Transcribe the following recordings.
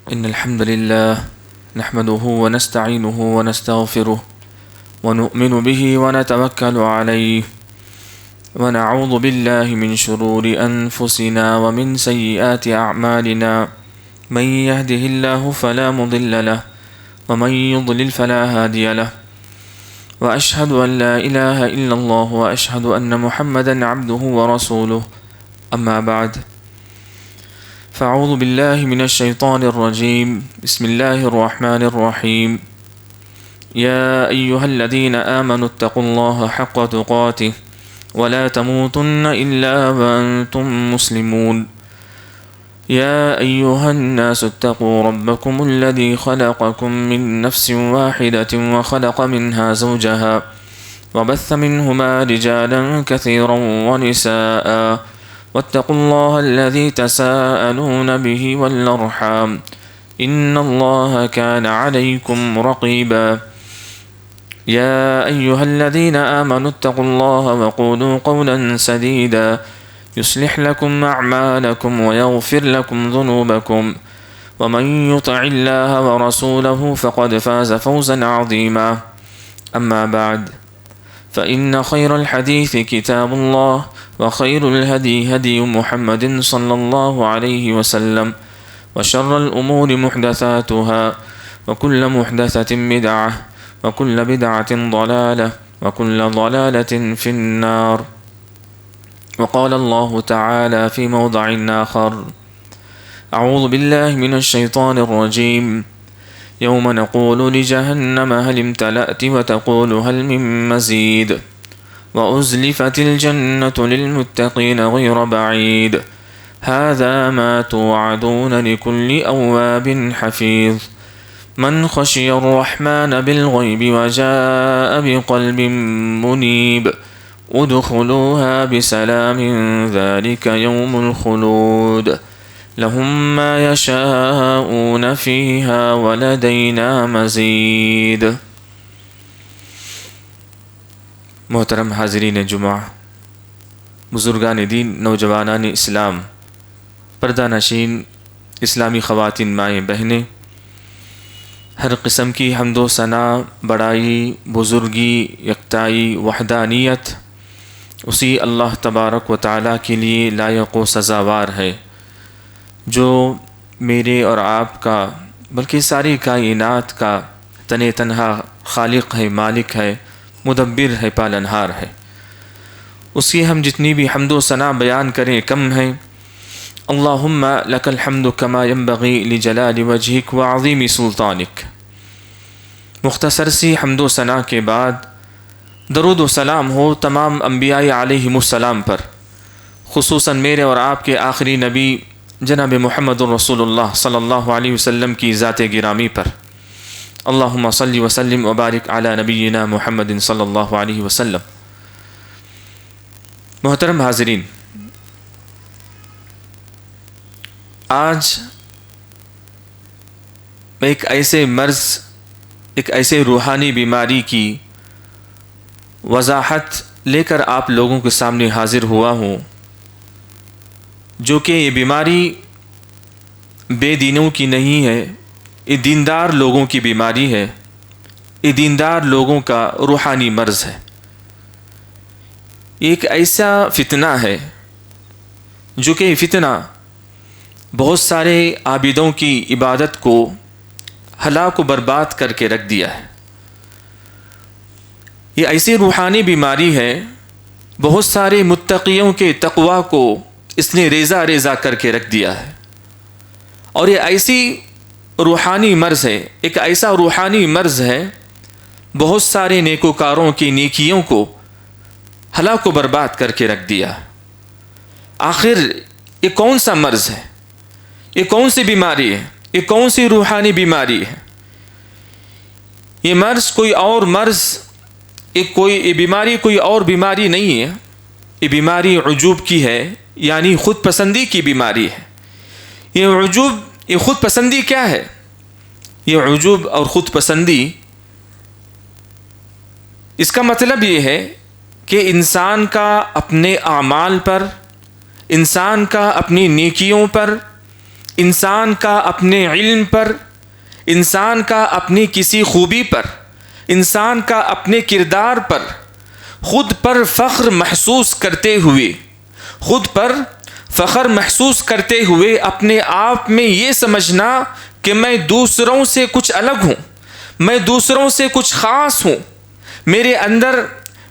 إن الحمد لله نحمده ونستعينه ونستغفره ونؤمن به ونتوكل عليه ونعوذ بالله من شرور أنفسنا ومن سيئات أعمالنا من يهده الله فلا مضل له ومن يضلل فلا هادي له وأشهد أن لا إله إلا الله وأشهد أن محمدا عبده ورسوله أما بعد فأعوذ بالله من الشيطان الرجيم بسم الله الرحمن الرحيم يا أيها الذين آمنوا اتقوا الله حق تقاته ولا تموتن إلا وأنتم مسلمون يا أيها الناس اتقوا ربكم الذي خلقكم من نفس واحدة وخلق منها زوجها وبث منهما رجالا كثيرا ونساء واتقوا الله الذي تساءلون به والأرحام إن الله كان عليكم رقيبا يا أيها الذين آمنوا اتقوا الله وقولوا قولا سديدا يصلح لكم أعمالكم ويغفر لكم ذنوبكم ومن يطع الله ورسوله فقد فاز فوزا عظيما أما بعد فإن خير الحديث كتاب الله وخير الهدي هدي محمد صلى الله عليه وسلم وشر الأمور محدثاتها وكل محدثة بدعة وكل بدعة ضلالة وكل ضلالة في النار وقال الله تعالى في موضع آخر أعوذ بالله من الشيطان الرجيم يوم نقول لجهنم هل امتلأت وتقول هل من مزيد وأزلفت الجنة للمتقين غير بعيد هذا ما توعدون لكل أواب حفيظ من خشي الرحمن بالغيب وجاء بقلب منيب ادخلوها بسلام ذلك يوم الخلود لهم ما يشاءون فيها ولدينا مزيد۔ محترم حاضرین جمعہ، بزرگان دین، نوجوانان اسلام، پردہ نشین اسلامی خواتین، مائیں بہنیں، ہر قسم کی حمد و ثنا، بڑائی، بزرگی، یکتائی، وحدانیت اسی اللہ تبارک و تعالیٰ کے لیے لائق و سزاوار ہے جو میرے اور آپ کا بلکہ ساری کائنات کا تنہا خالق ہے، مالک ہے، مدبر ہے، پالنہار ہے۔ اس کی ہم جتنی بھی حمد و ثنا بیان کریں کم ہیں۔ اللہم لک الحمد کما ینبغی لجلال وجہک وعظیم سلطانک۔ مختصر سی حمد و ثنا کے بعد درود و سلام ہو تمام انبیاء علیہم السلام پر، خصوصاً میرے اور آپ کے آخری نبی جناب محمد رسول اللہ صلی اللہ علیہ وسلم کی ذات گرامی پر۔ اللہم صلی وسلم وبارک علی نبینا محمد صلی اللہ علیہ وسلم۔ محترم حاضرین، آج میں ایک ایسے مرض، ایک ایسے روحانی بیماری کی وضاحت لے کر آپ لوگوں کے سامنے حاضر ہوا ہوں، جو کہ یہ بیماری بے دینوں کی نہیں ہے، یہ دیندار لوگوں کی بیماری ہے، یہ دیندار لوگوں کا روحانی مرض ہے۔ ایک ایسا فتنہ ہے جو کہ یہ فتنہ بہت سارے عابدوں کی عبادت کو ہلاک و برباد کر کے رکھ دیا ہے۔ یہ ایسی روحانی بیماری ہے، بہت سارے متقیوں کے تقوی کو اس نے ریزہ ریزہ کر کے رکھ دیا ہے، اور یہ ایسی روحانی مرض ہے، ایک ایسا روحانی مرض ہے بہت سارے نیکوکاروں کی نیکیوں کو ہلاک و برباد کر کے رکھ دیا۔ آخر یہ کون سا مرض ہے؟ یہ کون سی بیماری ہے؟ یہ کون سی روحانی بیماری ہے؟ یہ مرض کوئی اور مرض، یہ بیماری کوئی اور بیماری نہیں ہے، یہ بیماری عجوب کی ہے، یعنی خود پسندی کی بیماری ہے۔ یہ خود پسندی کیا ہے؟ یہ عجوب اور خود پسندی، اس کا مطلب یہ ہے کہ انسان کا اپنے اعمال پر، انسان کا اپنی نیکیوں پر انسان کا اپنے علم پر، انسان کا اپنی کسی خوبی پر، انسان کا اپنے کردار پر خود پر فخر محسوس کرتے ہوئے، خود پر فخر محسوس کرتے ہوئے اپنے آپ میں یہ سمجھنا کہ میں دوسروں سے کچھ الگ ہوں، میں دوسروں سے کچھ خاص ہوں، میرے اندر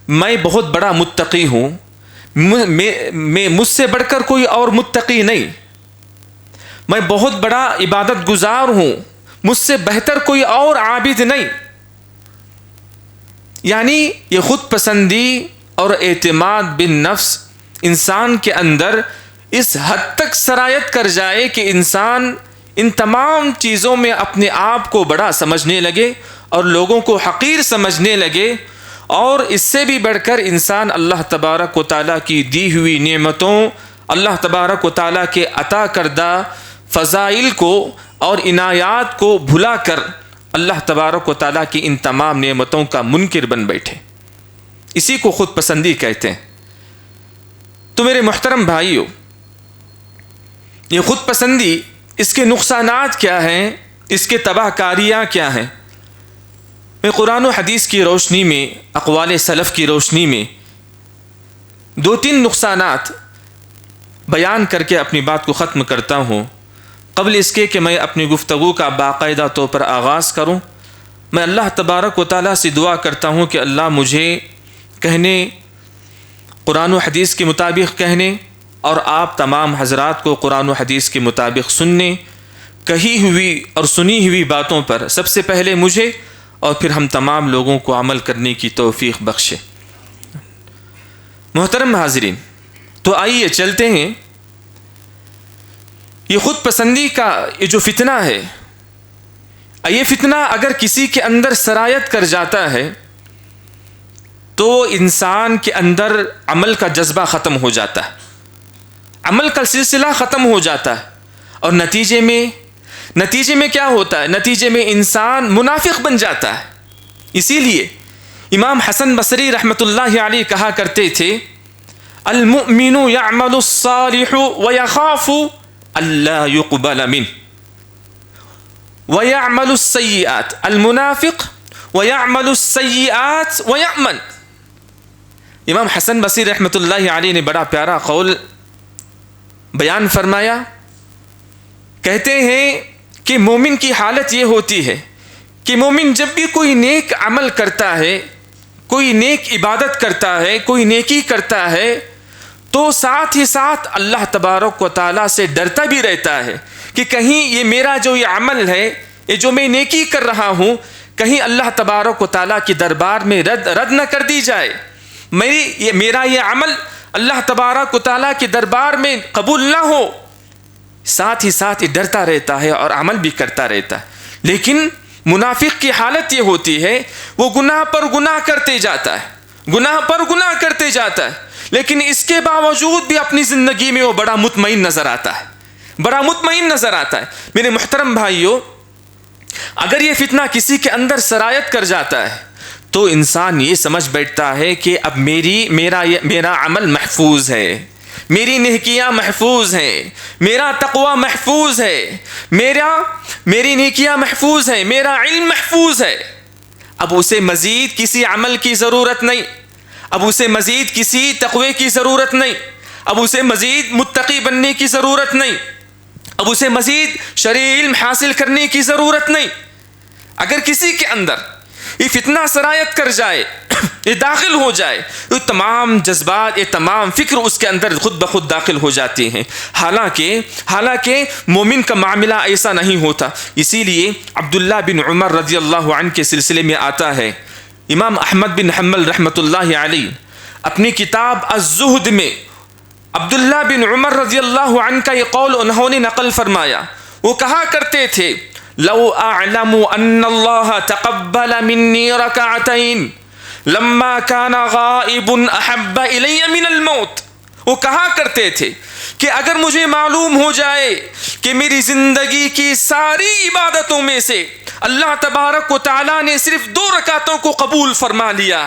میں بہت بڑا متقی ہوں، مجھ سے بڑھ کر کوئی اور متقی نہیں، میں بہت بڑا عبادت گزار ہوں، مجھ سے بہتر کوئی اور عابد نہیں. یعنی یہ خود پسندی اور اعتماد بالنفس انسان کے اندر اس حد تک سرایت کر جائے کہ انسان ان تمام چیزوں میں اپنے آپ کو بڑا سمجھنے لگے اور لوگوں کو حقیر سمجھنے لگے، اور اس سے بھی بڑھ کر انسان اللہ تبارک و تعالیٰ کی دی ہوئی نعمتوں، اللہ تبارک و تعالیٰ کے عطا کردہ فضائل کو اور عنایات کو بھلا کر اللہ تبارک و تعالیٰ کی ان تمام نعمتوں کا منکر بن بیٹھے. اسی کو خود پسندی کہتے ہیں. تو میرے محترم بھائیو، یہ خود پسندی، اس کے نقصانات کیا ہیں، اس کے تباہ کاریاں کیا ہیں؟ میں قرآن و حدیث کی روشنی میں، اقوال سلف کی روشنی میں 2-3 نقصانات بیان کر کے اپنی بات کو ختم کرتا ہوں. قبل اس کے کہ میں اپنی گفتگو کا باقاعدہ طور پر آغاز کروں، میں اللہ تبارک و تعالیٰ سے دعا کرتا ہوں کہ اللہ مجھے کہنے، قرآن و حدیث کے مطابق کہنے، اور آپ تمام حضرات کو قرآن و حدیث کے مطابق سننے، کہی ہوئی اور سنی ہوئی باتوں پر سب سے پہلے مجھے اور پھر ہم تمام لوگوں کو عمل کرنے کی توفیق بخشے. محترم حاضرین، تو آئیے چلتے ہیں. یہ خود پسندی کا یہ جو فتنہ ہے، یہ فتنہ اگر کسی کے اندر سرایت کر جاتا ہے تو انسان کے اندر عمل کا جذبہ ختم ہو جاتا ہے، عمل کا سلسلہ ختم ہو جاتا ہے، اور نتیجے میں کیا ہوتا ہے؟ نتیجے میں انسان منافق بن جاتا ہے. اسی لیے امام حسن بصری رحمۃ اللہ علیہ کہا کرتے تھے، المؤمن يعمل الصالح ويخاف الا يقبل منه ويعمل السيئات المنافق ويعمل السيئات ويأمن. امام حسن بصری رحمۃ اللہ علیہ نے بڑا پیارا قول بیان فرمایا. کہتے ہیں کہ مومن کی حالت یہ ہوتی ہے کہ مومن جب بھی کوئی نیک عمل کرتا ہے، کوئی نیک عبادت کرتا ہے، کوئی نیکی کرتا ہے، تو ساتھ ہی ساتھ اللہ تبارک و تعالیٰ سے ڈرتا بھی رہتا ہے کہ کہیں یہ میرا جو یہ عمل ہے، یہ جو میں نیکی کر رہا ہوں، کہیں اللہ تبارک و تعالیٰ کی دربار میں رد نہ کر دی جائے، میرا یہ عمل اللہ تبارک و تعالیٰ کے دربار میں قبول نہ ہو. ساتھ ہی ساتھ یہ ڈرتا رہتا ہے اور عمل بھی کرتا رہتا ہے. لیکن منافق کی حالت یہ ہوتی ہے، وہ گناہ پر گناہ کرتے جاتا ہے، گناہ پر گناہ کرتے جاتا ہے، لیکن اس کے باوجود بھی اپنی زندگی میں وہ بڑا مطمئن نظر آتا ہے، بڑا مطمئن نظر آتا ہے. میرے محترم بھائیو، اگر یہ فتنہ کسی کے اندر سرایت کر جاتا ہے تو انسان یہ سمجھ بیٹھتا ہے کہ اب میرا عمل محفوظ ہے، میری نیکیاں محفوظ ہیں، میرا تقوی محفوظ ہے، میری نیکیاں محفوظ ہیں، میرا علم محفوظ ہے. اب اسے مزید کسی عمل کی ضرورت نہیں، اب اسے مزید کسی تقوی کی ضرورت نہیں، اب اسے مزید متقی بننے کی ضرورت نہیں، اب اسے مزید شرعی علم حاصل کرنے کی ضرورت نہیں. اگر کسی کے اندر یہ فتنہ سرایت کر جائے، یہ داخل ہو جائے، یہ تمام جذبات، یہ تمام فکر اس کے اندر خود بخود داخل ہو جاتے ہیں. حالانکہ مومن کا معاملہ ایسا نہیں ہوتا. اسی لیے عبداللہ بن عمر رضی اللہ عنہ کے سلسلے میں آتا ہے، امام احمد بن حنبل رحمۃ اللہ علیہ اپنی کتاب الزہد میں عبداللہ بن عمر رضی اللہ عنہ کا یہ قول انہوں نے نقل فرمایا. وہ کہا کرتے تھے، لو اعلم ان اللہ تقبل منی رکعتین لما كان غائب احب الی من الموت. وہ کہا کرتے تھے کہ اگر مجھے معلوم ہو جائے کہ میری زندگی کی ساری عبادتوں میں سے اللہ تبارک و تعالیٰ نے صرف 2 رکعتوں کو قبول فرما لیا،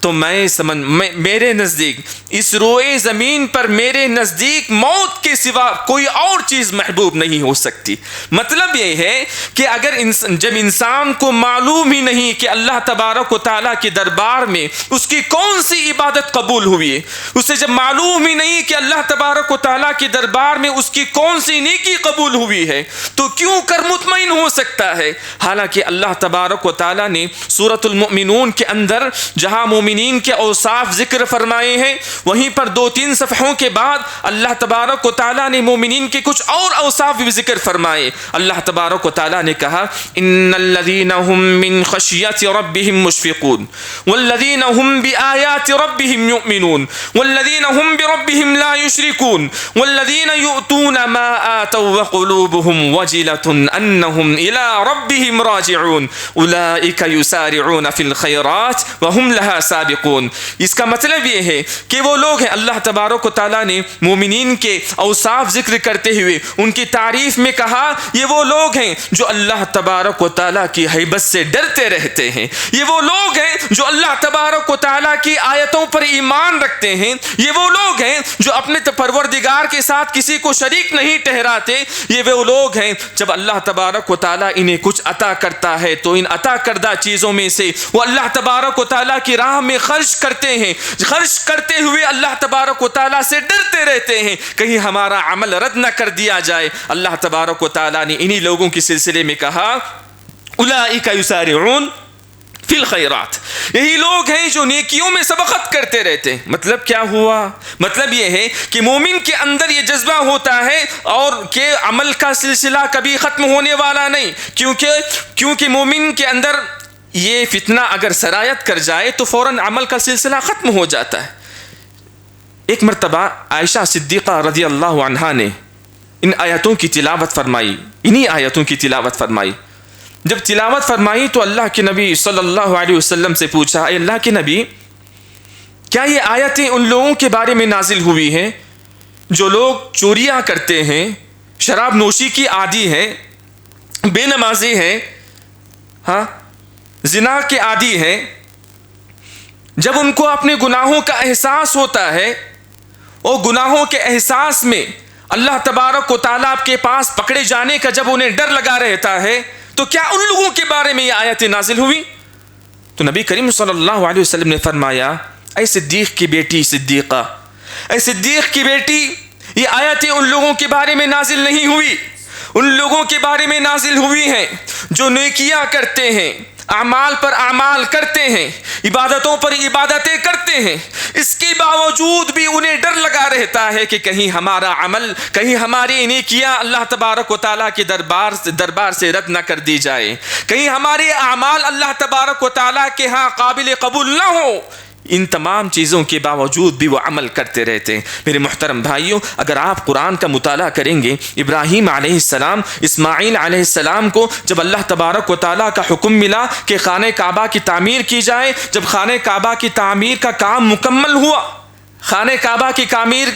تو میرے نزدیک اس روئے زمین پر میرے نزدیک موت کے سوا کوئی اور چیز محبوب نہیں ہو سکتی۔ مطلب یہ ہے کہ اگر جب انسان کو معلوم ہی نہیں کہ اللہ تبارک و تعالیٰ کے دربار میں اس کی کون سی عبادت قبول ہوئی ہے، اسے جب معلوم ہی نہیں کہ اللہ تبارک و تعالیٰ کے دربار میں اس کی کون سی نیکی قبول ہوئی ہے، تو کیوں کر مطمئن ہو سکتا ہے؟ حالانکہ اللہ تبارک و تعالیٰ نے سورۃ المؤمنون کے اندر جہاں مومنین کے اوصاف ذکر فرمائے ہیں، وہیں پر 2-3 صفحوں کے بعد اللہ تبارک و تعالیٰ نے مومنین کے کچھ اور اوصاف بھی ذکر فرمائے۔ اللہ تبارک و تعالیٰ نے کہا ان الذین هم من خشیۃ ربهم مشفقون والذین هم بآیات ربهم یؤمنون والذین هم بربهم لا یشرکون والذین یؤتون ما آتوا وقلوبهم وجلة انهم الى ربهم راجعون اولئک یسارعون فی الخیرات وهم لها سابقون۔ اس کا مطلب یہ ہے کہ وہ لوگ ہیں، اللہ تبارک و تعالیٰ نے مومنین کے اوصاف ذکر کرتے ہوئے ان کی تعریف میں کہا یہ وہ لوگ ہیں جو اللہ تبارک و تعالیٰ کی ہیبت سے ڈرتے رہتے ہیں، یہ وہ لوگ ہیں جو اللہ تبارک و تعالیٰ کی آیتوں پر ایمان رکھتے ہیں، یہ وہ لوگ ہیں جو اپنے پروردگار کے ساتھ کسی کو شریک نہیں ٹھہراتے، یہ وہ لوگ ہیں جب اللہ تبارک و تعالیٰ انہیں کچھ عطا کرتا ہے تو ان عطا کردہ چیزوں میں سے وہ اللہ تبارک و تعالیٰ کی راہ میں خرچ کرتے ہیں، خرچ کرتے ہوئے اللہ تبارک و تعالیٰ سے ڈرتے رہتے ہیں کہیں ہمارا عمل رد نہ کر دیا جائے۔ اللہ تبارک و تعالیٰ نے انہی لوگوں کے سلسلے میں کہا اولئک یسارعون فی الخیرات، یہی لوگ ہیں جو نیکیوں میں سبقت کرتے رہتے ہیں۔ مطلب کیا ہوا؟ مطلب یہ ہے کہ مومن کے اندر یہ جذبہ ہوتا ہے اور کہ عمل کا سلسلہ کبھی ختم ہونے والا نہیں، کیونکہ مومن کے اندر یہ فتنہ اگر سرایت کر جائے تو فوراً عمل کا سلسلہ ختم ہو جاتا ہے۔ ایک مرتبہ عائشہ صدیقہ رضی اللہ عنہا نے ان آیتوں کی تلاوت فرمائی، انہی آیتوں کی تلاوت فرمائی۔ جب تلاوت فرمائی تو اللہ کے نبی صلی اللہ علیہ وسلم سے پوچھا اے اللہ کے نبی، کیا یہ آیتیں ان لوگوں کے بارے میں نازل ہوئی ہیں جو لوگ چوریاں کرتے ہیں، شراب نوشی کی عادی ہیں، بے نمازی ہیں، زنا کے عادی ہیں، جب ان کو اپنے گناہوں کا احساس ہوتا ہے اور گناہوں کے احساس میں اللہ تبارک و تعالیٰ آپ کے پاس پکڑے جانے کا جب انہیں ڈر لگا رہتا ہے، تو کیا ان لوگوں کے بارے میں یہ آیتیں نازل ہوئی؟ تو نبی کریم صلی اللہ علیہ وسلم نے فرمایا اے صدیق کی بیٹی صدیقہ، اے صدیق کی بیٹی، یہ آیتیں ان لوگوں کے بارے میں نازل نہیں ہوئی، ان لوگوں کے بارے میں نازل ہوئی ہیں جو نیکیاں کرتے ہیں، اعمال پر اعمال کرتے ہیں، عبادتوں پر عبادتیں کرتے ہیں، اس کے باوجود بھی انہیں ڈر لگا رہتا ہے کہ کہیں ہمارا عمل، کہیں ہماری نیکیاں اللہ تبارک و تعالیٰ کے دربار سے رد نہ کر دی جائے، کہیں ہمارے اعمال اللہ تبارک و تعالیٰ کے ہاں قابل قبول نہ ہو۔ ان تمام چیزوں کے باوجود بھی وہ عمل کرتے رہتے ہیں۔ میرے محترم بھائیوں، اگر آپ قرآن کا مطالعہ کریں گے، ابراہیم علیہ السلام، اسماعیل علیہ السلام کو جب اللہ تبارک و تعالیٰ کا حکم ملا کہ خانہ کعبہ کی تعمیر کی جائے، جب خانہ کعبہ کی تعمیر کا کام مکمل ہوا، خانہ کعبہ کی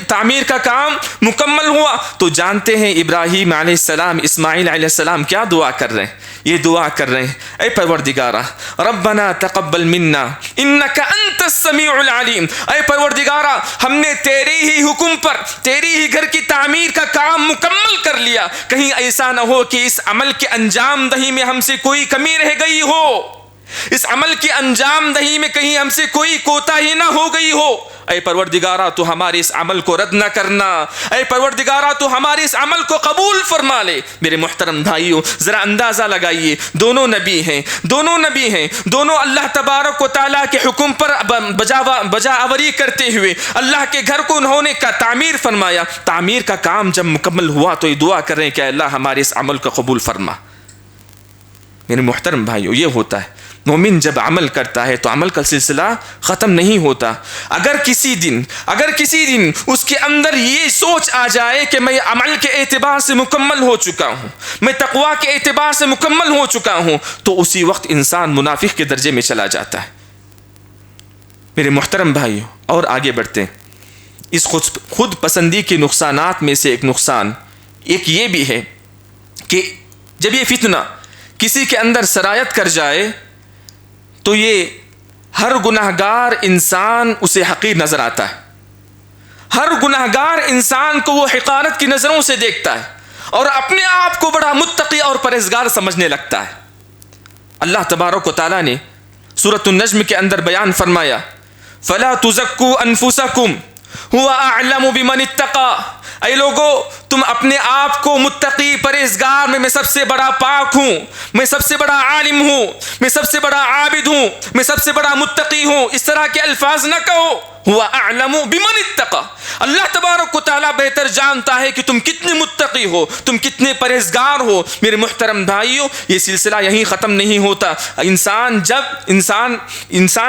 تعمیر کا کام مکمل ہوا، تو جانتے ہیں ابراہیم علیہ السلام، اسماعیل علیہ السلام کیا دعا کر رہے ہیں؟ یہ دعا کر رہے ہیں اے پروردگارہ ربنا تقبل منا انک انت السمیع العلیم، اے پروردگارہ ہم نے تیرے ہی حکم پر تیری ہی گھر کی تعمیر کا کام مکمل کر لیا، کہیں ایسا نہ ہو کہ اس عمل کے انجام دہی میں ہم سے کوئی کمی رہ گئی ہو، اس عمل کی انجام دہی میں کہیں ہم سے کوئی کوتاہی نہ ہو گئی ہو۔ اے پروردگارہ تو ہمارے اس عمل کو رد نہ کرنا، اے پروردگارہ تو ہمارے اس عمل کو قبول فرما لے۔ میرے محترم بھائیوں، ذرا اندازہ لگائیے، دونوں نبی ہیں، دونوں اللہ تبارک و تعالیٰ کے حکم پر بجا آوری کرتے ہوئے اللہ کے گھر کو انہوں نے تعمیر فرمایا۔ تعمیر کا کام جب مکمل ہوا تو یہ دعا کر رہے ہیں کہ اللہ ہمارے اس عمل کو قبول فرما۔ میرے محترم بھائیوں، یہ ہوتا ہے مومن جب عمل کرتا ہے تو عمل کا سلسلہ ختم نہیں ہوتا۔ اگر کسی دن اس کے اندر یہ سوچ آ جائے کہ میں عمل کے اعتبار سے مکمل ہو چکا ہوں، میں تقویٰ کے اعتبار سے مکمل ہو چکا ہوں، تو اسی وقت انسان منافق کے درجے میں چلا جاتا ہے۔ میرے محترم بھائیوں، اور آگے بڑھتے ہیں، اس خود پسندی کے نقصانات میں سے ایک یہ بھی ہے کہ جب یہ فتنہ کسی کے اندر سرایت کر جائے تو یہ ہر گناہگار انسان اسے حقیر نظر آتا ہے، ہر گناہگار انسان کو وہ حقارت کی نظروں سے دیکھتا ہے اور اپنے آپ کو بڑا متقی اور پرہیزگار سمجھنے لگتا ہے۔ اللہ تبارک و تعالیٰ نے سورۃ النجم کے اندر بیان فرمایا، فَلَا تُزَكُّوا أَنفُسَكُمْ هُوَ أَعْلَمُ بِمَنِ اتَّقَىٰ، اے لوگو تم اپنے آپ کو متقی پرہیزگار میں سب سے بڑا پاک ہوں، میں سب سے بڑا عالم ہوں، میں سب سے بڑا عابد ہوں، میں سب سے بڑا متقی ہوں، اس طرح کے الفاظ نہ کہو۔ هُوَ أَعْلَمُ بِمَنِ اتَّقَىٰ، اللہ تبارک و تعالیٰ بہتر جانتا ہے کہ تم کتنے متقی ہو، تم کتنے پرہیزگار ہو۔ میرے محترم بھائیو، یہ سلسلہ یہیں ختم نہیں ہوتا۔ انسان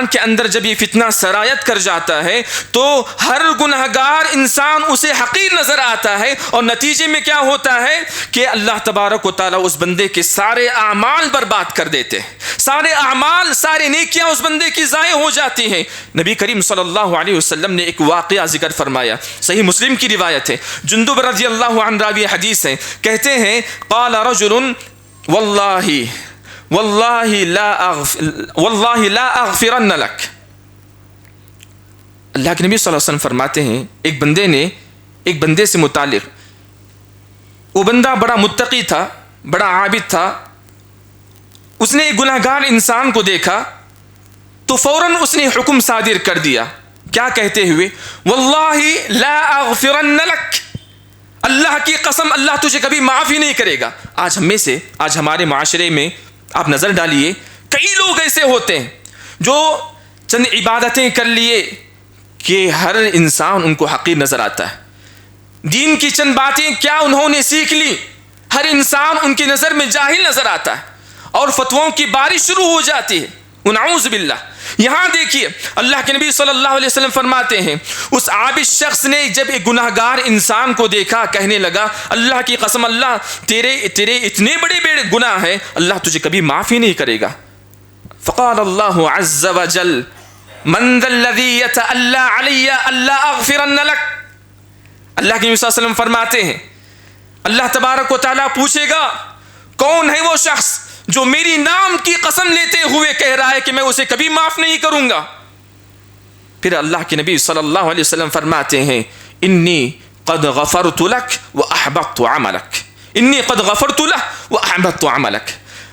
کے اندر جب یہ فتنہ سرایت کر جاتا ہے تو ہر گنہگار انسان اسے حقیر نظر آتا ہے، اور نتیجے میں کیا ہوتا ہے کہ اللہ تبارک و تعالیٰ اس بندے کے سارے اعمال برباد کر دیتے ہیں، سارے اعمال، سارے نیکیاں اس بندے کی ضائع ہو جاتی ہیں۔ نبی کریم صلی اللہ علیہ وسلم نے ایک واقعہ ذکر فرمایا، صحیح مسلم کی روایت ہے، جندب رضی اللہ عنہ راوی حدیث ہے، کہتے ہیں قال رجل واللہ لا اغفرن لک، اللہ کے نبی صلی اللہ علیہ وسلم فرماتے ہیں ایک بندے نے ایک بندے سے متعلق، وہ بندہ بڑا متقی تھا، بڑا عابد تھا، اس نے ایک گناہگار انسان کو دیکھا تو فوراً اس نے حکم صادر کر دیا، کیا کہتے ہوئے، واللہ لا اغفرن لک، اللہ کی قسم اللہ تجھے کبھی معاف ہی نہیں کرے گا۔ آج ہمارے معاشرے میں آپ نظر ڈالیے، کئی لوگ ایسے ہوتے ہیں جو چند عبادتیں کر لیے کہ ہر انسان ان کو حقیر نظر آتا ہے، دین کی چند باتیں کیا انہوں نے سیکھ لی، ہر انسان ان کی نظر میں جاہل نظر آتا ہے اور فتووں کی بارش شروع ہو جاتی ہے، ونعوذ باللہ۔ یہاں دیکھیے اللہ کے نبی صلی اللہ علیہ وسلم فرماتے ہیں اس عابد شخص نے جب ایک گناہگار انسان کو دیکھا کہنے لگا، اللہ کی قسم اللہ تیرے اتنے بڑے بڑے گناہ ہیں، اللہ تجھے کبھی معاف ہی نہیں کرے گا۔ فقال اللہ عز وجل من ذا الذی یتألی علی الا اغفرن لک، اللہ کے نبی صلی اللہ علیہ وسلم فرماتے ہیں اللہ تبارک و تعالیٰ پوچھے گا کون ہے وہ شخص جو میری نام کی قسم لیتے ہوئے کہہ رہا ہے کہ میں اسے کبھی معاف نہیں کروں گا۔ پھر اللہ کے نبی صلی اللہ علیہ وسلم فرماتے ہیں انی قد غفرت لک واحبطت عملک، انی قد غفرت لک واحبطت عملک،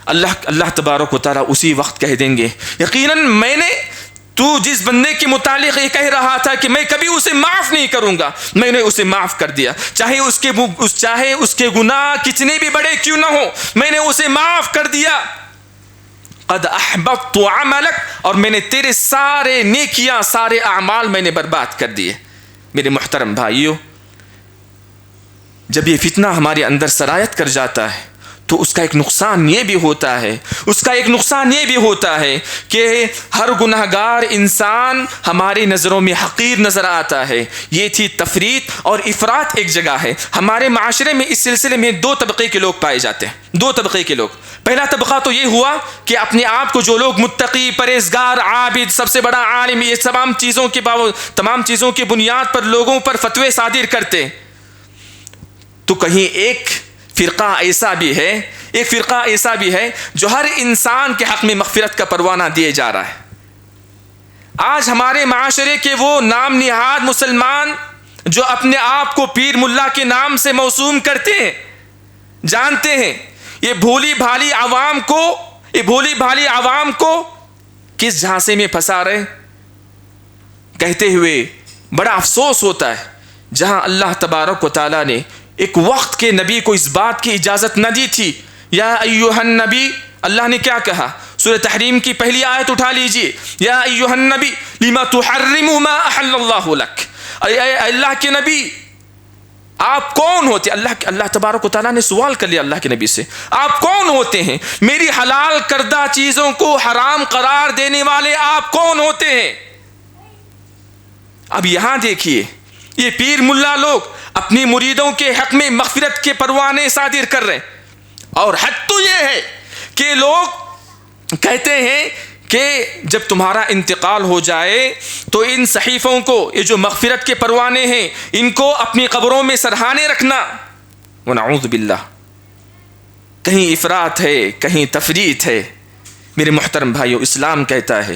اللہ تبارک و تعالیٰ اسی وقت کہہ دیں گے یقیناً میں نے تو جس بندے کے متعلق یہ کہہ رہا تھا کہ میں کبھی اسے معاف نہیں کروں گا، میں نے اسے معاف کر دیا، چاہے اس کے گناہ کتنے بھی بڑے کیوں نہ ہو، میں نے اسے معاف کر دیا۔ قد احبطت عملک، اور میں نے تیرے سارے نیکیاں، سارے اعمال میں نے برباد کر دیے۔ میرے محترم بھائیو، جب یہ فتنہ ہمارے اندر سرایت کر جاتا ہے تو اس کا ایک نقصان یہ بھی ہوتا ہے کہ ہر گناہگار انسان ہماری نظروں میں حقیر نظر آتا ہے۔ یہ تھی تفریط اور افراط ایک جگہ ہے۔ ہمارے معاشرے میں اس سلسلے میں دو طبقے کے لوگ پائے جاتے ہیں، دو طبقے کے لوگ۔ پہلا طبقہ تو یہ ہوا کہ اپنے آپ کو جو لوگ متقی، پرہیزگار، عابد، سب سے بڑا عالم، یہ تمام چیزوں کی بنیاد پر لوگوں پر فتوے صادر کرتے، تو کہیں ایک فرقہ ایسا بھی ہے جو ہر انسان کے حق میں مغفرت کا پروانہ دیے جا رہا ہے۔ آج ہمارے معاشرے کے وہ نام نہاد مسلمان جو اپنے آپ کو پیر ملا کے نام سے موسوم کرتے ہیں، جانتے ہیں یہ بھولی بھالی عوام کو کس جھانسے میں پھنسا رہے، کہتے ہوئے بڑا افسوس ہوتا ہے جہاں اللہ تبارک و تعالیٰ نے ایک وقت کے نبی کو اس بات کی اجازت نہ دی تھی۔ یا ایھا النبی، اللہ نے کیا کہا؟ سورہ تحریم کی پہلی آیت اٹھا لیجئے، یا ایھا النبی لما تحرم ما احل اللہ لک، اے اللہ کے نبی آپ کون ہوتے؟ اللہ تبارک و تعالیٰ نے سوال کر لیا اللہ کے نبی سے، آپ کون ہوتے ہیں؟ میری حلال کردہ چیزوں کو حرام قرار دینے والے آپ کون ہوتے ہیں؟ اب یہاں دیکھیے یہ پیر ملا لوگ اپنی مریدوں کے حق میں مغفرت کے پروانے صادر کر رہے ہیں، اور حد تو یہ ہے کہ لوگ کہتے ہیں کہ جب تمہارا انتقال ہو جائے تو ان صحیفوں کو، یہ جو مغفرت کے پروانے ہیں، ان کو اپنی قبروں میں سرہانے رکھنا، ونعوذ باللہ۔ کہیں افراط ہے، کہیں تفریط ہے۔ میرے محترم بھائیو، اسلام کہتا ہے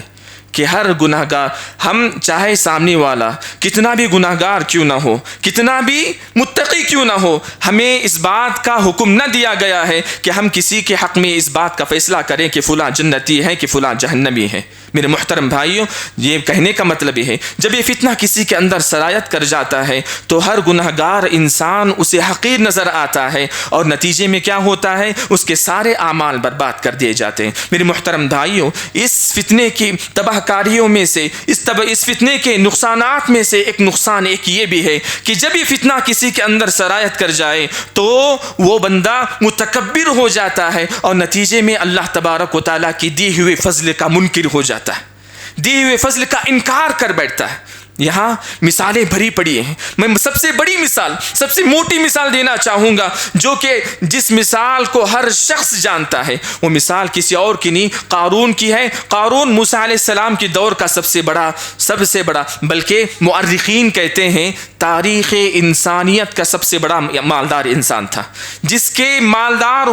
کہ ہر گناہ گار، ہم چاہے سامنے والا کتنا بھی گناہ گار کیوں نہ ہو، کتنا بھی متقی کیوں نہ ہو، ہمیں اس بات کا حکم نہ دیا گیا ہے کہ ہم کسی کے حق میں اس بات کا فیصلہ کریں کہ فلاں جنتی ہے کہ فلاں جہنمی ہے۔ میرے محترم بھائیوں، یہ کہنے کا مطلب یہ ہے جب یہ فتنہ کسی کے اندر سرایت کر جاتا ہے تو ہر گناہ گار انسان اسے حقیر نظر آتا ہے، اور نتیجے میں کیا ہوتا ہے، اس کے سارے اعمال برباد کر دیے جاتے ہیں۔ میرے محترم بھائیوں، اس فتنے کی تباہ کاریوں میں سے اس فتنے کے نقصانات میں سے ایک نقصان ایک یہ بھی ہے کہ جب یہ فتنہ کسی کے اندر سرایت کر جائے تو وہ بندہ متکبر ہو جاتا ہے، اور نتیجے میں اللہ تبارک و تعالیٰ کی دی ہوئے فضل کا منکر ہو جاتا ہے، دی ہوئے فضل کا انکار کر بیٹھتا ہے۔ یہاں مثالیں بھری پڑی ہیں، میں سب سے بڑی مثال، سب سے موٹی مثال دینا چاہوں گا، جو کہ جس مثال کو ہر شخص جانتا ہے، وہ مثال کسی اور کی نہیں، قارون کی ہے۔ قارون موسیٰ علیہ السلام کی دور کا سب سے بڑا بلکہ مؤرخین کہتے ہیں تاریخ انسانیت کا سب سے بڑا مالدار انسان تھا، جس کے مالدار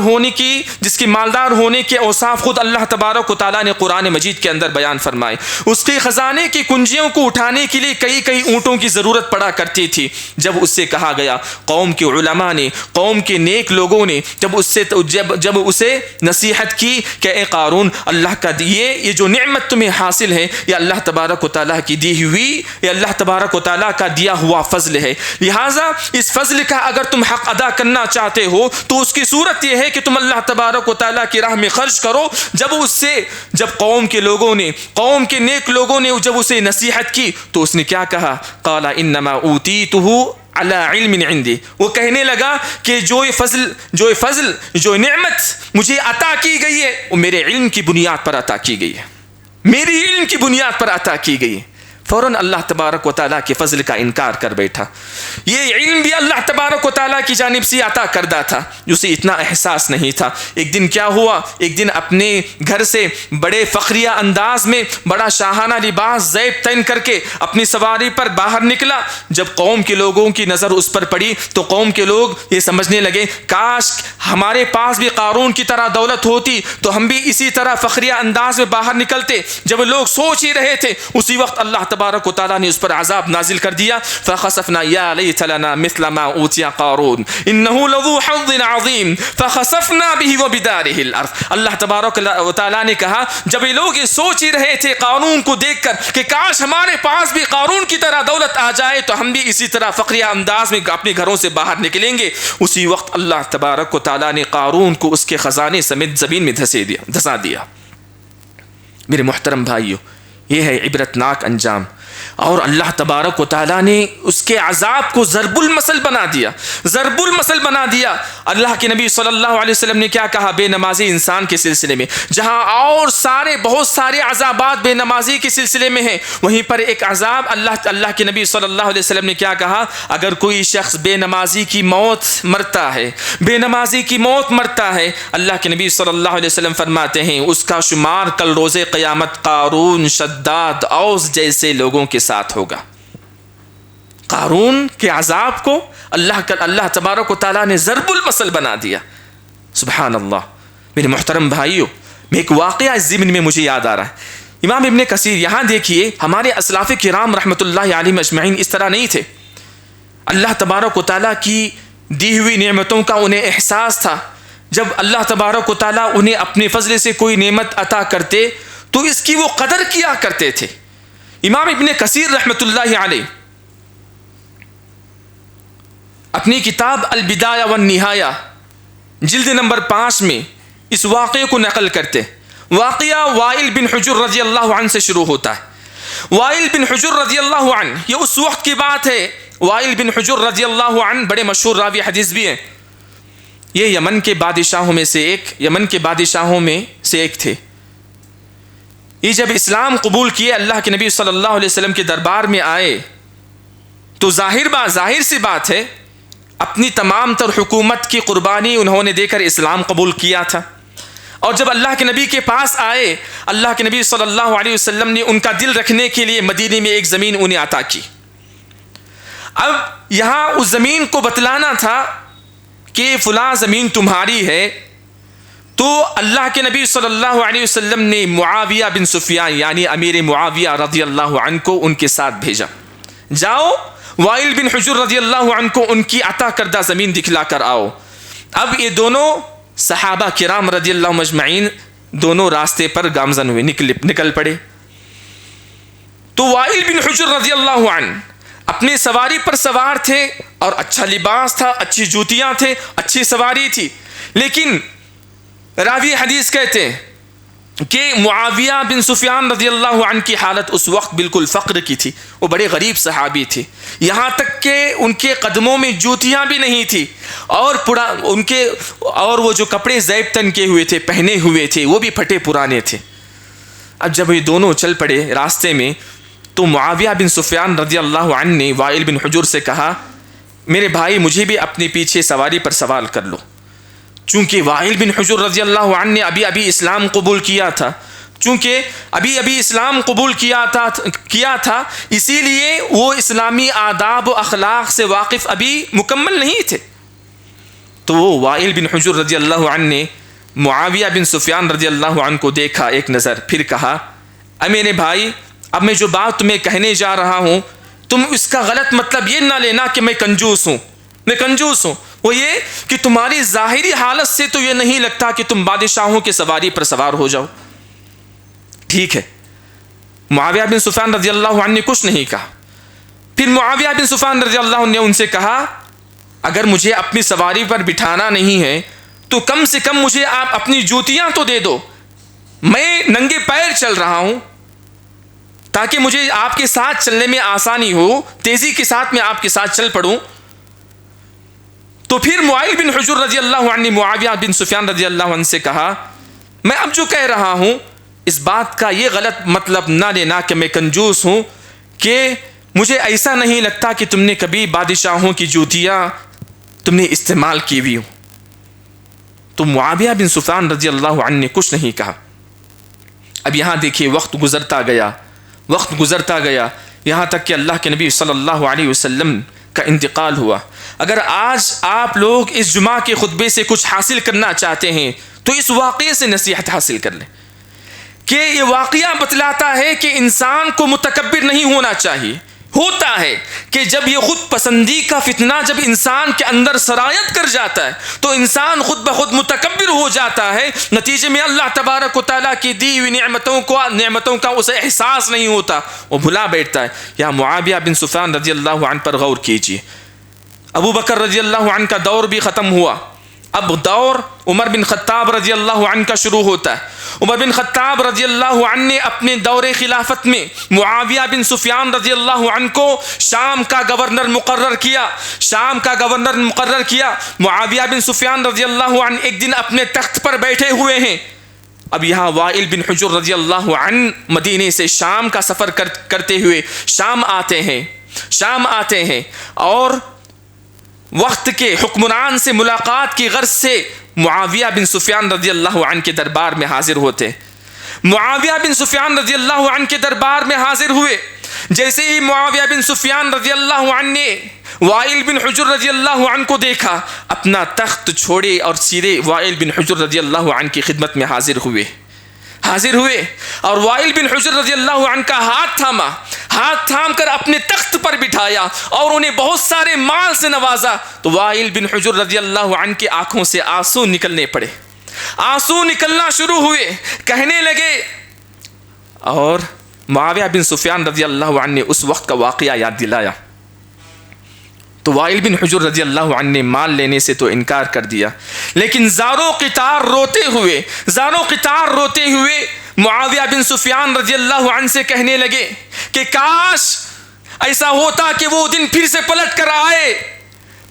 ہونے کے اوصاف خود اللہ تبارک و تعالیٰ نے قرآن مجید کے اندر بیان فرمائے۔ اس کے خزانے کی کنجیوں کو اٹھانے کے لیے کئی اونٹوں کی ضرورت پڑا کرتی تھی۔ جب اس سے کہا گیا، قوم کے علماء نے، قوم کے نیک لوگوں نے جب اسے نصیحت کی کہ اے قارون، اللہ کا یہ جو نعمت تمہیں حاصل ہے یہ اللہ تبارک و تعالیٰ کی دی ہوئی، یہ اللہ تبارک و تعالیٰ کا دیا ہوا فضل ہے، لہٰذا اس فضل کا اگر تم حق ادا کرنا چاہتے ہو تو اس کی صورت یہ ہے کہ تم اللہ تبارک و تعالیٰ کی راہ میں خرچ کرو۔ جب قوم کے نیک لوگوں نے جب اسے نصیحت کی تو اس نے کیا کہا؟ قال انما اوتیتہ علی علم عندی، وہ کہنے لگا کہ جو نعمت مجھے عطا کی گئی ہے وہ میرے علم کی بنیاد پر عطا کی گئی ہے، میری علم کی بنیاد پر عطا کی گئی ہے۔ فوراً اللہ تبارک و تعالیٰ کے فضل کا انکار کر بیٹھا۔ یہ علم بھی اللہ تبارک و تعالیٰ کی جانب سے عطا کردہ تھا، اسے اتنا احساس نہیں تھا۔ ایک دن کیا ہوا، ایک دن اپنے گھر سے بڑے فخریہ انداز میں بڑا شاہانہ لباس زیب تن کر کے اپنی سواری پر باہر نکلا۔ جب قوم کے لوگوں کی نظر اس پر پڑی تو قوم کے لوگ یہ سمجھنے لگے کاش ہمارے پاس بھی قارون کی طرح دولت ہوتی تو ہم بھی اسی طرح فخریہ انداز میں باہر نکلتے۔ جب لوگ سوچ ہی رہے تھے اسی وقت اللہ تبارک و تعالیٰ نے اس پر عذاب نازل کر دیا۔ فخسفنا یا لیت لنا مثل ما اوتی قارون انه لذو حظ عظیم فخسفنا به وبداره الارض۔ اللہ تبارک و تعالیٰ نے کہا جب یہ لوگ یہ سوچ ہی رہے تھے قارون کو دیکھ کر کہ کاش ہمارے پاس بھی قارون کی طرح دولت آ جائے تو ہم بھی اسی طرح فخریہ انداز میں اپنے گھروں سے باہر نکلیں گے، اسی وقت اللہ تبارک و تعالیٰ نے قارون کو اس کے خزانے سمیت زمین میں دھسا دیا۔ میرے محترم بھائیو، یہ ہے عبرتناک انجام، اور اللہ تبارک و تعالیٰ نے اس کے عذاب کو ضرب المثل بنا دیا۔ اللہ کے نبی صلی اللہ علیہ وسلم نے کیا کہا بے نمازی انسان کے سلسلے میں؟ جہاں اور بہت سارے عذابات بے نمازی کے سلسلے میں ہیں، وہیں پر ایک عذاب اللہ کے نبی صلی اللہ علیہ وسلم نے کیا کہا؟ اگر کوئی شخص بے نمازی کی موت مرتا ہے، اللہ کے نبی صلی اللہ علیہ وسلم فرماتے ہیں اس کا شمار کل روز قیامت قارون، شداد، اوس جیسے لوگوں کے ساتھ ہوگا۔ قارون کے عذاب کو اللہ تبارک و تعالیٰ نے ضرب المثل بنا دیا۔ سبحان اللہ۔ میرے محترم بھائیوں، میں ایک واقعہ اس ضمن میں مجھے یاد آ رہا ہے۔ امام ابن کثیر، یہاں دیکھیے ہمارے اسلاف کرام رحمۃ اللہ علیہم اجمعین اس طرح نہیں تھے۔ اللہ تبارک و تعالیٰ کی دی ہوئی نعمتوں کا انہیں احساس تھا۔ جب اللہ تبارک و تعالیٰ انہیں اپنے فضل سے کوئی نعمت عطا کرتے تو اس کی وہ قدر کیا کرتے تھے۔ امام ابن کثیر رحمۃ اللہ علیہ اپنی کتاب البدایہ والنہایہ جلد نمبر 5 میں اس واقعے کو نقل کرتے۔ واقعہ وائل بن حجر رضی اللہ عنہ سے شروع ہوتا ہے۔ وائل بن حجر رضی اللہ عنہ، یہ اس وقت کی بات ہے۔ وائل بن حجر رضی اللہ عنہ بڑے مشہور راوی حدیث بھی ہیں۔ یہ یمن کے بادشاہوں میں سے ایک تھے۔ یہ جب اسلام قبول کیے، اللہ کے نبی صلی اللہ علیہ وسلم کے دربار میں آئے تو ظاہر سی بات ہے اپنی تمام تر حکومت کی قربانی انہوں نے دے کر اسلام قبول کیا تھا، اور جب اللہ کے نبی کے پاس آئے، اللہ کے نبی صلی اللہ علیہ وسلم نے ان کا دل رکھنے کے لیے مدینے میں ایک زمین انہیں عطا کی۔ اب یہاں اس زمین کو بتلانا تھا کہ فلاں زمین تمہاری ہے، تو اللہ کے نبی صلی اللہ علیہ وسلم نے معاویہ بن سفیان یعنی امیر معاویہ رضی اللہ عنہ کو ان کے ساتھ بھیجا، جاؤ وائل بن حجر رضی اللہ عنہ کو ان کی عطا کردہ زمین دکھلا کر آؤ۔ اب یہ دونوں صحابہ کرام رضی اللہ مجمعین دونوں راستے پر گامزن ہوئے، نکل پڑے۔ تو وائل بن حجر رضی اللہ عنہ اپنے سواری پر سوار تھے اور اچھا لباس تھا، اچھی جوتیاں تھے، اچھی سواری تھی، لیکن راوی حدیث کہتے ہیں کہ معاویہ بن سفیان رضی اللہ عنہ کی حالت اس وقت بالکل فقر کی تھی، وہ بڑے غریب صحابی تھے، یہاں تک کہ ان کے قدموں میں جوتیاں بھی نہیں تھی، اور وہ جو کپڑے زیب تن کے ہوئے تھے، پہنے ہوئے تھے، وہ بھی پھٹے پرانے تھے۔ اب جب یہ دونوں چل پڑے راستے میں تو معاویہ بن سفیان رضی اللہ عنہ نے وائل بن حجر سے کہا، میرے بھائی مجھے بھی اپنے پیچھے سواری پر سوار کر لو۔ چونکہ وائل بن حجر رضی اللہ عنہ نے ابھی اسلام قبول کیا تھا، اسلام قبول کیا تھا، اسی لیے وہ اسلامی آداب و اخلاق سے واقف ابھی مکمل نہیں تھے۔ تو وہ وائل بن حجر رضی اللہ عنہ نے معاویہ بن سفیان رضی اللہ عنہ کو دیکھا ایک نظر، پھر کہا، اے میرے بھائی اب میں جو بات تمہیں کہنے جا رہا ہوں تم اس کا غلط مطلب یہ نہ لینا کہ میں کنجوس ہوں، وہ یہ کہ تمہاری ظاہری حالت سے تو یہ نہیں لگتا کہ تم بادشاہوں کی سواری پر سوار ہو جاؤ۔ ٹھیک ہے، معاویہ بن سفیان رضی اللہ عنہ نے کچھ نہیں کہا۔ پھر معاویہ بن سفیان رضی اللہ عنہ نے ان سے کہا، اگر مجھے اپنی سواری پر بٹھانا نہیں ہے تو کم سے کم مجھے آپ اپنی جوتیاں تو دے دو، میں ننگے پیر چل رہا ہوں تاکہ مجھے آپ کے ساتھ چلنے میں آسانی ہو، تیزی کے ساتھ میں آپ کے ساتھ چل پڑوں۔ تو پھر وائل بن حجر رضی اللہ عنہ نے معاویہ بن سفیان رضی اللہ عنہ سے کہا، میں اب جو کہہ رہا ہوں اس بات کا یہ غلط مطلب نہ لینا کہ میں کنجوس ہوں، کہ مجھے ایسا نہیں لگتا کہ تم نے کبھی بادشاہوں کی جوتیاں تم نے استعمال کی ہوئی ہوں۔ تو معاویہ بن سفیان رضی اللہ عنہ نے کچھ نہیں کہا۔ اب یہاں دیکھیے وقت گزرتا گیا یہاں تک کہ اللہ کے نبی صلی اللہ علیہ وسلم کا انتقال ہوا۔ اگر آج آپ لوگ اس جمعہ کے خطبے سے کچھ حاصل کرنا چاہتے ہیں تو اس واقعے سے نصیحت حاصل کر لیں کہ یہ واقعہ بتلاتا ہے کہ انسان کو متکبر نہیں ہونا چاہیے۔ ہوتا ہے کہ جب یہ خود پسندی کا فتنہ جب انسان کے اندر سرایت کر جاتا ہے تو انسان خود بخود متکبر ہو جاتا ہے، نتیجے میں اللہ تبارک و تعالیٰ کی دی ہوئی نعمتوں کا اسے احساس نہیں ہوتا، وہ بھلا بیٹھتا ہے۔ یہاں معاویہ بن سفیان رضی اللہ عنہ پر غور کیجیے۔ ابو بکر رضی اللہ عنہ کا دور بھی ختم ہوا، اب دور عمر بن خطاب رضی اللہ عنہ کا شروع ہوتا ہے۔ عمر بن خطاب رضی اللہ عنہ نے اپنے دور خلافت میں معاویہ بن سفیان رضی اللہ عنہ کو شام کا گورنر مقرر کیا۔ معاویہ بن سفیان رضی اللہ عنہ ایک دن اپنے تخت پر بیٹھے ہوئے ہیں، اب یہاں وائل بن حجر رضی اللہ عنہ مدینے سے شام کا سفر کرتے ہوئے شام آتے ہیں اور وقت کے حکمران سے ملاقات کی غرض سے معاویہ بن سفیان رضی اللہ عنہ کے دربار میں حاضر ہوتے۔ معاویہ بن سفیان رضی اللہ عنہ کے دربار میں حاضر ہوئے، جیسے ہی معاویہ بن سفیان رضی اللہ عنہ نے وائل بن حجر رضی اللہ عنہ کو دیکھا، اپنا تخت چھوڑے اور سیدھے وائل بن حجر رضی اللہ عنہ کی خدمت میں حاضر ہوئے اور وائل بن حجر رضی اللہ عنہ کا ہاتھ تھام کر اپنے تخت پر بٹھایا اور انہیں بہت سارے مال سے نوازا۔ تو وائل بن حجر رضی اللہ عنہ کی آنکھوں سے آنسو نکلنا شروع ہوئے، کہنے لگے، اور معاویہ بن سفیان رضی اللہ عنہ نے اس وقت کا واقعہ یاد دلایا تو وائل بن حجر رضی اللہ عنہ نے مال لینے سے تو انکار کر دیا، لیکن زاروں قطار روتے ہوئے معاویہ بن سفیان رضی اللہ عنہ سے کہنے لگے کہ کاش ایسا ہوتا کہ وہ دن پھر سے پلٹ کر آئے،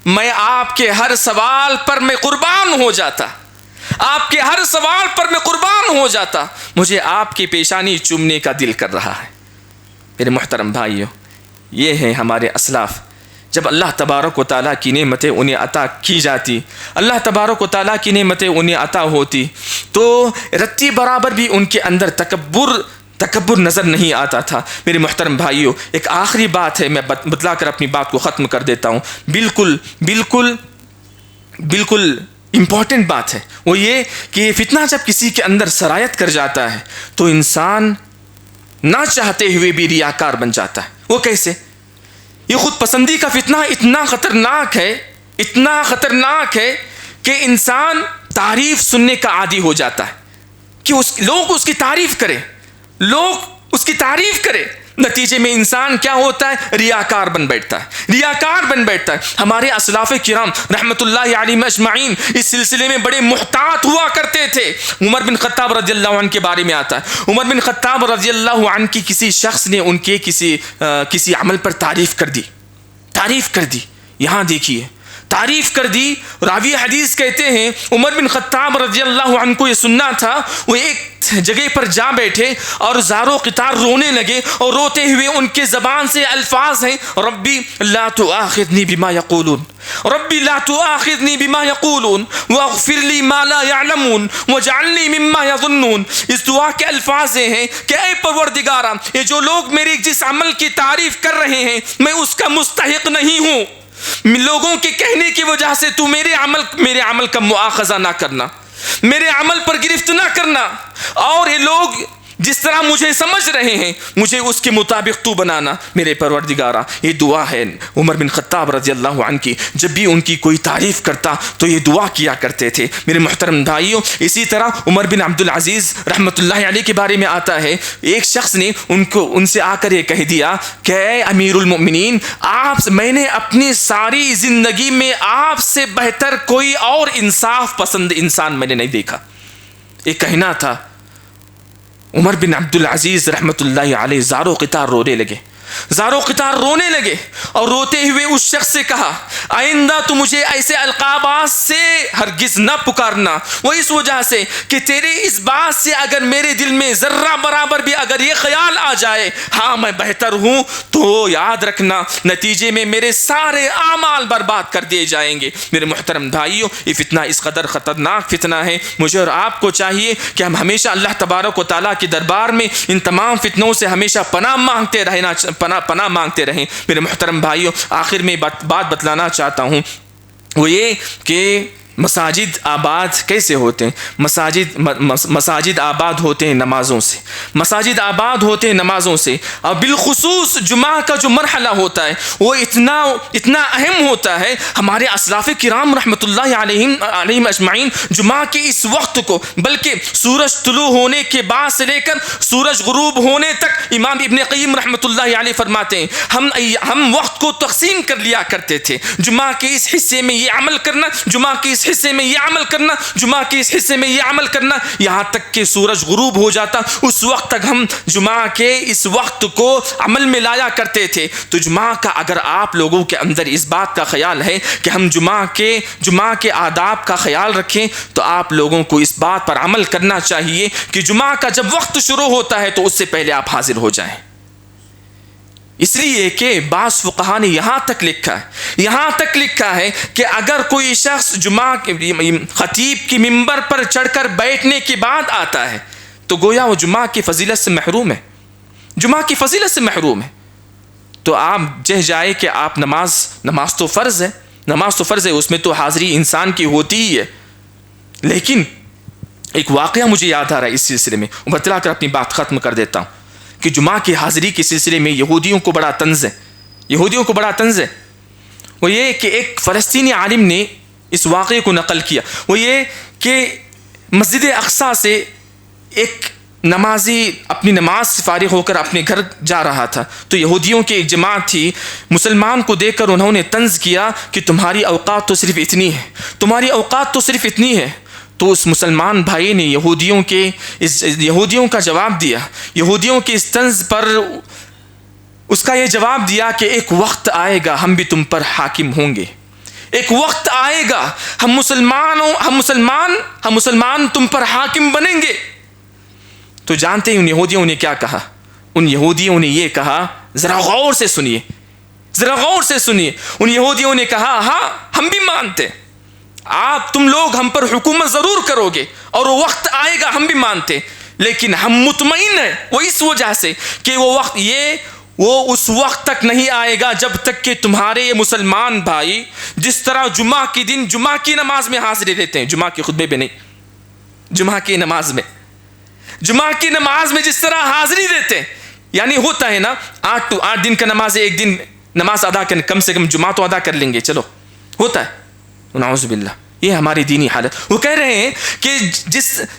میں آپ کے ہر سوال پر میں قربان ہو جاتا، مجھے آپ کی پیشانی چومنے کا دل کر رہا ہے۔ میرے محترم بھائیوں، یہ ہیں ہمارے اسلاف، جب اللہ تبارک و تعالیٰ کی نعمتیں انہیں عطا کی جاتی، اللہ تبارک و تعالیٰ کی نعمتیں انہیں عطا ہوتی تو رتی برابر بھی ان کے اندر تکبر نظر نہیں آتا تھا۔ میرے محترم بھائیوں، ایک آخری بات ہے، میں بتلا کر اپنی بات کو ختم کر دیتا ہوں۔ بالکل امپورٹنٹ بات ہے وہ یہ کہ یہ فتنہ جب کسی کے اندر سرایت کر جاتا ہے تو انسان نہ چاہتے ہوئے بھی ریاکار بن جاتا ہے. وہ کیسے؟ یہ خود پسندی کا فتنہ اتنا خطرناک ہے کہ انسان تعریف سننے کا عادی ہو جاتا ہے کہ لوگ اس کی تعریف کرے. نتیجے میں انسان کیا ہوتا ہے؟ ریاکار بن بیٹھتا ہے. ہمارے اسلاف کرام رحمت اللہ علیہم اجمعین اس سلسلے میں بڑے محتاط ہوا کرتے تھے. عمر بن خطاب رضی اللہ عنہ کے بارے میں آتا ہے، عمر بن خطاب رضی اللہ عنہ کی کسی شخص نے ان کے کسی عمل پر تعریف کر دی. یہاں دیکھیے، تعریف کر دی. راوی حدیث کہتے ہیں عمر بن خطاب رضی اللہ عنہ کو یہ سننا تھا. وہ ایک جگہ پر جا بیٹھے اور زارو قطار رونے لگے، اور روتے ہوئے ان کے زبان سے الفاظ ہیں، ربی لا تؤاخذنی بما یقولون، ربی لا تؤاخذنی بما یقولون واغفر لی ما لا یعلمون واجعلنی مما یظنون. اس دعا کے الفاظ ہیں کہ اے پروردگارا، یہ جو لوگ میری جس عمل کی تعریف کر رہے ہیں میں اس کا مستحق نہیں ہوں. لوگوں کے کہنے کی وجہ سے تو میرے عمل کا مؤاخذہ نہ کرنا، میرے عمل پر گرفت نہ کرنا، اور یہ لوگ جس طرح مجھے سمجھ رہے ہیں مجھے اس کے مطابق تو بنانا میرے پروردگارا. یہ دعا ہے عمر بن خطاب رضی اللہ عنہ کی. جب بھی ان کی کوئی تعریف کرتا تو یہ دعا کیا کرتے تھے. میرے محترم بھائیوں، اسی طرح عمر بن عبد العزیز رحمۃ اللہ علیہ کے بارے میں آتا ہے، ایک شخص نے ان سے آ کر یہ کہہ دیا کہ اے امیر المؤمنین، میں نے اپنی ساری زندگی میں آپ سے بہتر کوئی اور انصاف پسند انسان میں نے نہیں دیکھا. یہ کہنا تھا. عمر بن عبد العزیز رحمت اللہ علیہ زارو قطار رونے لگے اور روتے ہوئے اس شخص سے کہا، آئندہ تو مجھے ایسے القابات سے ہرگز نہ پکارنا. وہ اس وجہ سے کہ تیرے اس بات سے اگر میرے دل میں ذرہ برابر بھی اگر یہ خیال آ جائے ہاں میں بہتر ہوں، تو یاد رکھنا نتیجے میں میرے سارے اعمال برباد کر دیے جائیں گے. میرے محترم بھائیوں، یہ فتنہ اس قدر خطرناک فتنہ ہے. مجھے اور آپ کو چاہیے کہ ہم ہمیشہ اللہ تبارک و تعالیٰ کے دربار میں ان تمام فتنوں سے ہمیشہ پناہ مانگتے رہیں. میرے محترم بھائیوں، آخر میں بات بتلانا چاہتا ہوں، وہ یہ کہ مساجد آباد کیسے ہوتے ہیں؟ مساجد آباد ہوتے ہیں نمازوں سے. اور بالخصوص جمعہ کا جو مرحلہ ہوتا ہے وہ اتنا اہم ہوتا ہے. ہمارے اسلاف کرام رحمۃ اللہ علیہم اجمعین جمعہ کے اس وقت کو، بلکہ سورج طلوع ہونے کے بعد سے لے کر سورج غروب ہونے تک، امام ابن قیم رحمۃ اللہ علیہ فرماتے ہیں ہم وقت کو تقسیم کر لیا کرتے تھے. جمعہ کے اس حصے میں یہ عمل کرنا، جمعہ کے اس حصے میں یہ عمل کرنا، جمعہ کے اس حصے میں یہ عمل کرنا، یہاں تک کہ سورج غروب ہو جاتا. اس وقت تک ہم جمعہ کے اس وقت کو عمل میں لایا کرتے تھے. تو جمعہ کا اگر آپ لوگوں کے اندر اس بات کا خیال ہے کہ ہم جمعہ کے آداب کا خیال رکھیں، تو آپ لوگوں کو اس بات پر عمل کرنا چاہیے کہ جمعہ کا جب وقت شروع ہوتا ہے تو اس سے پہلے آپ حاضر ہو جائیں. اس لیے کہ بعض فقہا نے یہاں تک لکھا ہے کہ اگر کوئی شخص جمعہ خطیب کی ممبر پر چڑھ کر بیٹھنے کے بعد آتا ہے تو گویا وہ جمعہ کی فضیلت سے محروم ہے. تو آپ جائے کہ آپ نماز تو فرض ہے، اس میں تو حاضری انسان کی ہوتی ہی ہے. لیکن ایک واقعہ مجھے یاد آ رہا ہے اس سلسلے میں، بتلا کر اپنی بات ختم کر دیتا ہوں کہ جمعہ کی حاضری کے سلسلے میں یہودیوں کو بڑا طنز ہے. وہ یہ کہ ایک فلسطینی عالم نے اس واقعے کو نقل کیا. وہ یہ کہ مسجد اقصی سے ایک نمازی اپنی نماز سے فارغ ہو کر اپنے گھر جا رہا تھا، تو یہودیوں کی ایک جماعت تھی. مسلمان کو دیکھ کر انہوں نے طنز کیا کہ تمہاری اوقات تو صرف اتنی ہے. تو اس مسلمان بھائی نے یہودیوں کا جواب دیا. یہودیوں کے اس طنز پر اس کا یہ جواب دیا کہ ایک وقت آئے گا ہم بھی تم پر حاکم ہوں گے. ایک وقت آئے گا ہم مسلمان تم پر حاکم بنیں گے. تو جانتے ہیں ان یہودیوں نے کیا کہا؟ ان یہودیوں نے یہ کہا، ذرا غور سے سنیے. ان یہودیوں نے کہا، ہاں ہم بھی مانتے، تم لوگ ہم پر حکومت ضرور کرو گے اور وہ وقت آئے گا ہم بھی مانتے، لیکن ہم مطمئن ہیں وہ اس وجہ سے کہ وہ وہ اس وقت تک نہیں آئے گا جب تک کہ تمہارے یہ مسلمان بھائی جس طرح جمعہ کے دن جمعہ کی نماز میں حاضری دیتے ہیں، جمعہ کے خطبے پہ نہیں، جمعہ کی نماز میں، جمعہ کی نماز میں جس طرح حاضری دیتے ہیں، یعنی ہوتا ہے نا 8 دن کا نماز ہے، ایک دن نماز ادا کریں، کم سے کم جمعہ تو ادا کر لیں گے، چلو ہوتا ہے، نعوذ باللہ، یہ ہماری دینی حالت۔ وہ کہہ رہے ہیں کہ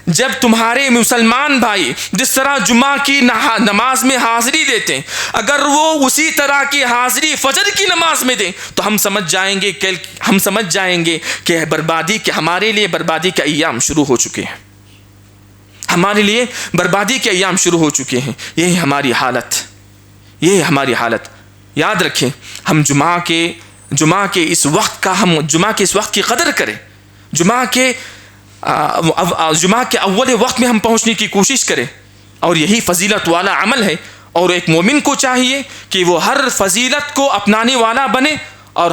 جب تمہارے مسلمان بھائی جس طرح جمعہ کی نماز میں حاضری دیتے ہیں، اگر وہ اسی طرح کی حاضری فجر کی نماز میں دیں تو ہم سمجھ جائیں گے کہ بربادی کے ہمارے لیے بربادی کے ایام شروع ہو چکے ہیں، ہمارے لیے بربادی کے ایام شروع ہو چکے ہیں۔ یہ ہے ہماری حالت، یہ ہے ہماری حالت۔ یاد رکھیں، ہم جمعہ کے اس وقت کی قدر کریں، جمعہ کے اول وقت میں ہم پہنچنے کی کوشش کریں، اور یہی فضیلت والا عمل ہے، اور ایک مومن کو چاہیے کہ وہ ہر فضیلت کو اپنانے والا بنے، اور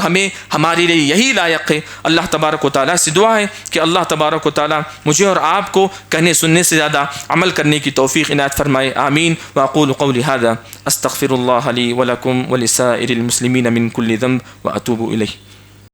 ہمارے لیے یہی لائق ہے۔ اللہ تبارک و تعالیٰ سے دعا ہے کہ اللہ تبارک و تعالیٰ مجھے اور آپ کو کہنے سننے سے زیادہ عمل کرنے کی توفیق عنایت فرمائے، آمین۔ واقول قولی ھذا استغفر اللہ لی ولکم ولسائر المسلمین من کل ذنب واتوب الیہ۔